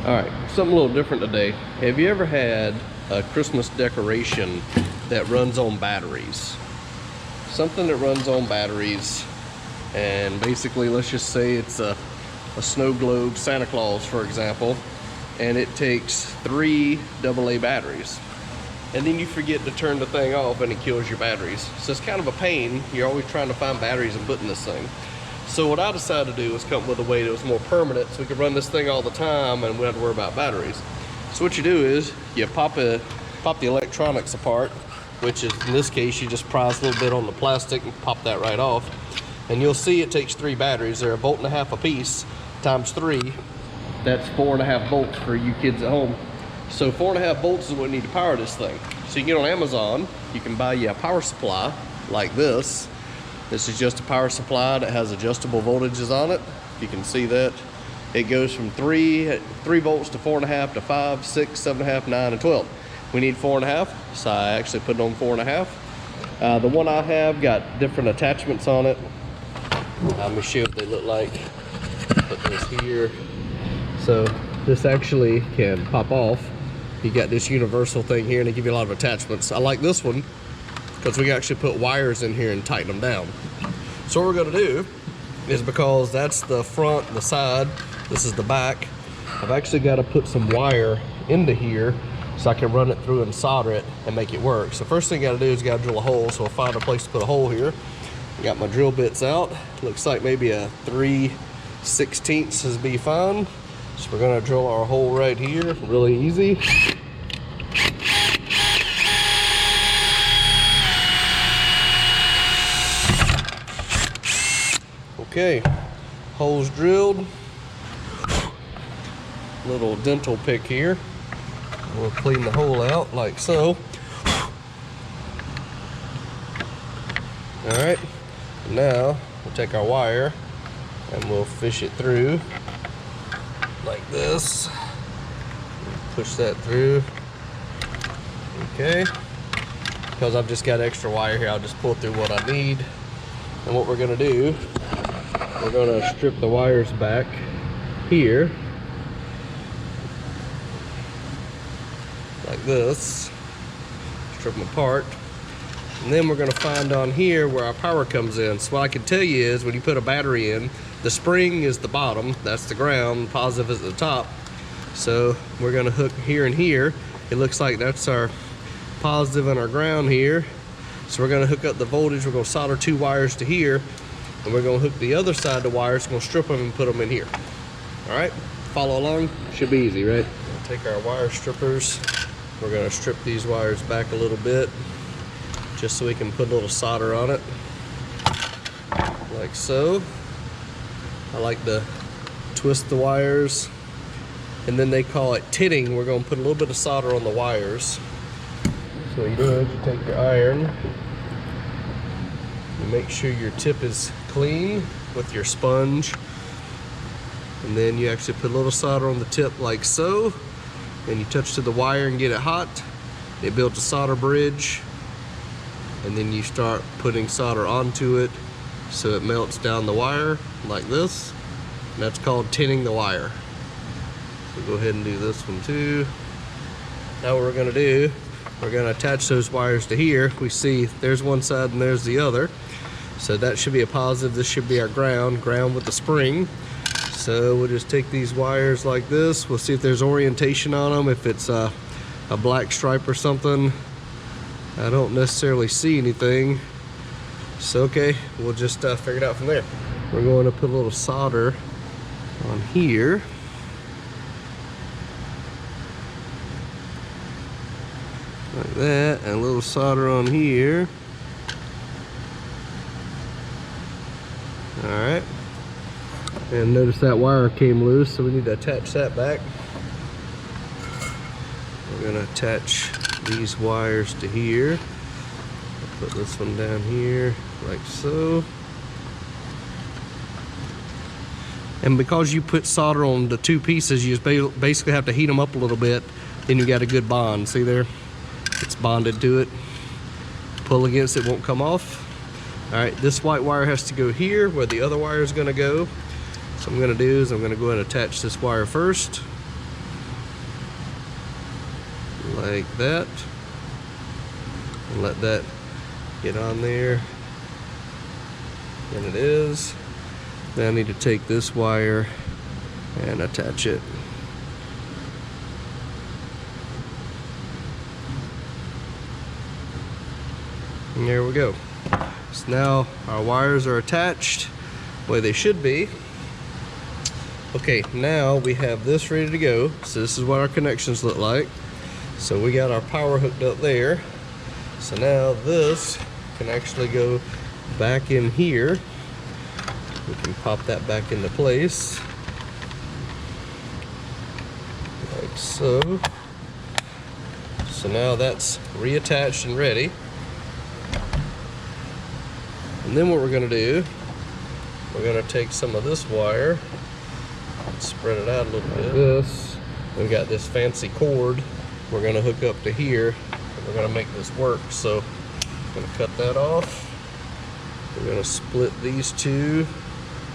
All right, something a little different today. Have you ever had a Christmas decoration that runs on batteries? Something that runs on batteries, and basically, let's just say it's a snow globe Santa Claus, for example, and it takes 3 AA batteries. And then you forget to turn the thing off and it kills your batteries. So it's kind of a pain. You're always trying to find batteries and put in this thing. So what I decided to do was come up with a way that was more permanent so we could run this thing all the time and we don't have to worry about batteries. So what you do is you pop the electronics apart, which is in this case you just prise a little bit on the plastic and pop that right off. And you'll see it takes 3 batteries. They're 1.5 volts a piece times 3. That's 4.5 volts for you kids at home. So 4.5 volts is what you need to power this thing. So you can get on Amazon, you can buy you a power supply like this. This is just a power supply that has adjustable voltages on it. You can see that. It goes from 3 volts to 4.5 to 5, 6, 7.5, 9, and 12. We need 4.5, so I actually put it on 4.5. The one I have got different attachments on it. Let me show you what they look like. Put this here. So this actually can pop off. You got this universal thing here and they give you a lot of attachments. I like this one because we can actually put wires in here and tighten them down. So what we're gonna do is, because that's the front and the side, this is the back, I've actually got to put some wire into here so I can run it through and solder it and make it work. So first thing I gotta do is gotta drill a hole. So I'll find a place to put a hole here. I got my drill bits out. Looks like maybe a 3/16 is be fine. So we're gonna drill our hole right here, really easy. Okay, hole's drilled. Little dental pick here. We'll clean the hole out like so. All right, now we'll take our wire and we'll fish it through like this. Push that through. Okay, because I've just got extra wire here, I'll just pull through what I need. And what we're gonna do, we're gonna strip the wires back here like this, strip them apart, and then we're gonna find on here where our power comes in. So what I can tell you is, when you put a battery in, the spring is the bottom, that's the ground, positive is at the top. So we're gonna hook here and here. It looks like that's our positive and our ground here. So we're gonna hook up the voltage, we're gonna solder 2 wires to here, and we're gonna hook the other side of the wires, we're gonna strip them and put them in here. All right, follow along, should be easy, right? We'll take our wire strippers, we're gonna strip these wires back a little bit, just so we can put a little solder on it, like so. I like to twist the wires, and then they call it tinning. We're gonna put a little bit of solder on the wires. So what you do is you take your iron, you make sure your tip is clean with your sponge, and then you actually put a little solder on the tip like so, and you touch to the wire and get it hot. It builds a solder bridge, and then you start putting solder onto it so it melts down the wire like this, and that's called tinning the wire. So go ahead and do this one too. Now what we're gonna do, we're gonna attach those wires to here. We see there's one side and there's the other. So that should be a positive, this should be our ground with the spring. So we'll just take these wires like this. We'll see if there's orientation on them, if it's a black stripe or something. I don't necessarily see anything. So okay, we'll just figure it out from there. We're going to put a little solder on here. Like that, and a little solder on here. All right, and notice that wire came loose, so we need to attach that back. We're gonna attach these wires to here. Put this one down here, like so. And because you put solder on the 2 pieces, you just basically have to heat them up a little bit, then you got a good bond. See there? It's bonded to it. Pull against it, won't come off. All right, this white wire has to go here where the other wire is gonna go. So what I'm gonna do is I'm gonna go ahead and attach this wire first. like that, and let that get on there, and it is. Then I need to take this wire and attach it. And there we go. So now our wires are attached the way they should be. Okay, now we have this ready to go. So this is what our connections look like. So we got our power hooked up there. So now this can actually go back in here. We can pop that back into place. Like so. So now that's reattached and ready. And then what we're gonna do, we're gonna take some of this wire and spread it out a little bit. This, we got this fancy cord we're gonna hook up to here, and we're gonna make this work. So I'm gonna cut that off. We're gonna split these two,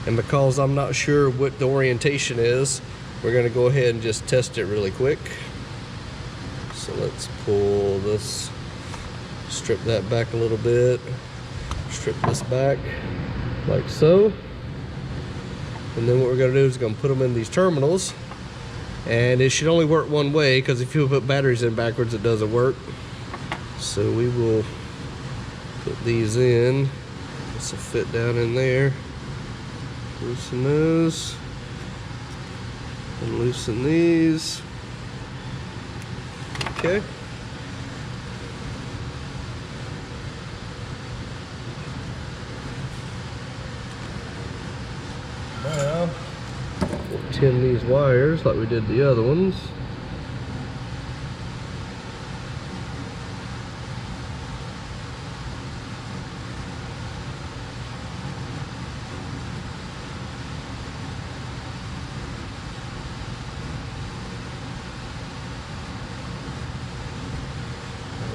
and because I'm not sure what the orientation is, we're gonna go ahead and just test it really quick. So let's pull this, strip that back a little bit, strip this back like so. And then what we're gonna do is gonna put them in these terminals, and it should only work one way, because if you put batteries in backwards, it doesn't work. So we will put these in. This will fit down in there. Loosen those and loosen these. Okay. Now we'll tin these wires like we did the other ones.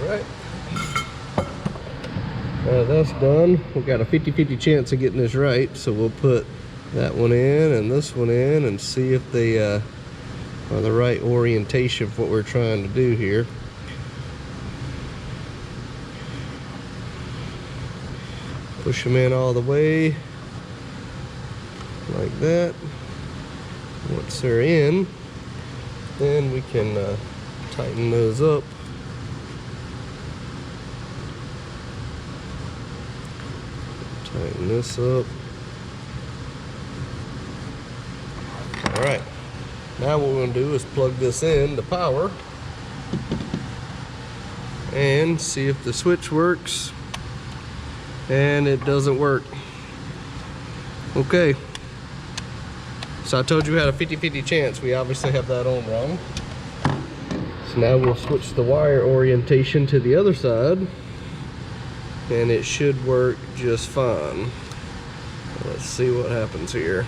Alright. Now that's done. We've got a 50-50 chance of getting this right, so we'll put that one in and this one in and see if they are the right orientation for what we're trying to do here. Push them in all the way like that. Once they're in, then we can tighten those up. Tighten this up. Alright, now what we're going to do is plug this in to power and see if the switch works, and it doesn't work. Okay, so I told you we had a 50-50 chance. We obviously have that on wrong. So now we'll switch the wire orientation to the other side, and it should work just fine. Let's see what happens here.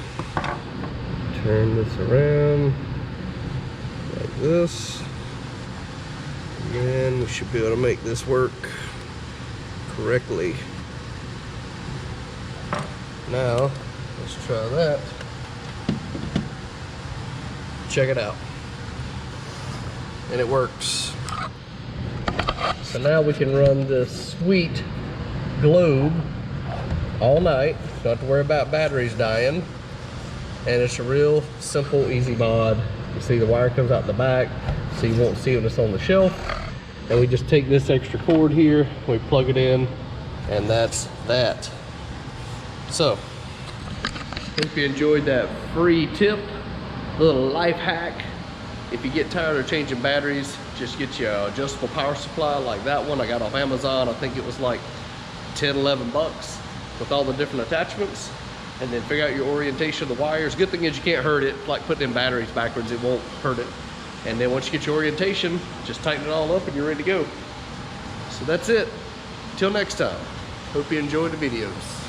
Turn this around like this, and then we should be able to make this work correctly. Now let's try that. Check it out, and it works. So now we can run this sweet globe all night. Don't have to worry about batteries dying. And it's a real simple, easy mod. You see the wire comes out the back, so you won't see it when it's on the shelf. And we just take this extra cord here, we plug it in, and that's that. So, hope you enjoyed that free tip, little life hack. If you get tired of changing batteries, just get you an adjustable power supply like that one I got off Amazon. I think it was like 10, 11 bucks with all the different attachments. And then figure out your orientation of the wires. Good thing is you can't hurt it. Like putting in batteries backwards, it won't hurt it. And then once you get your orientation, just tighten it all up and you're ready to go. So that's it. Till next time. Hope you enjoyed the videos.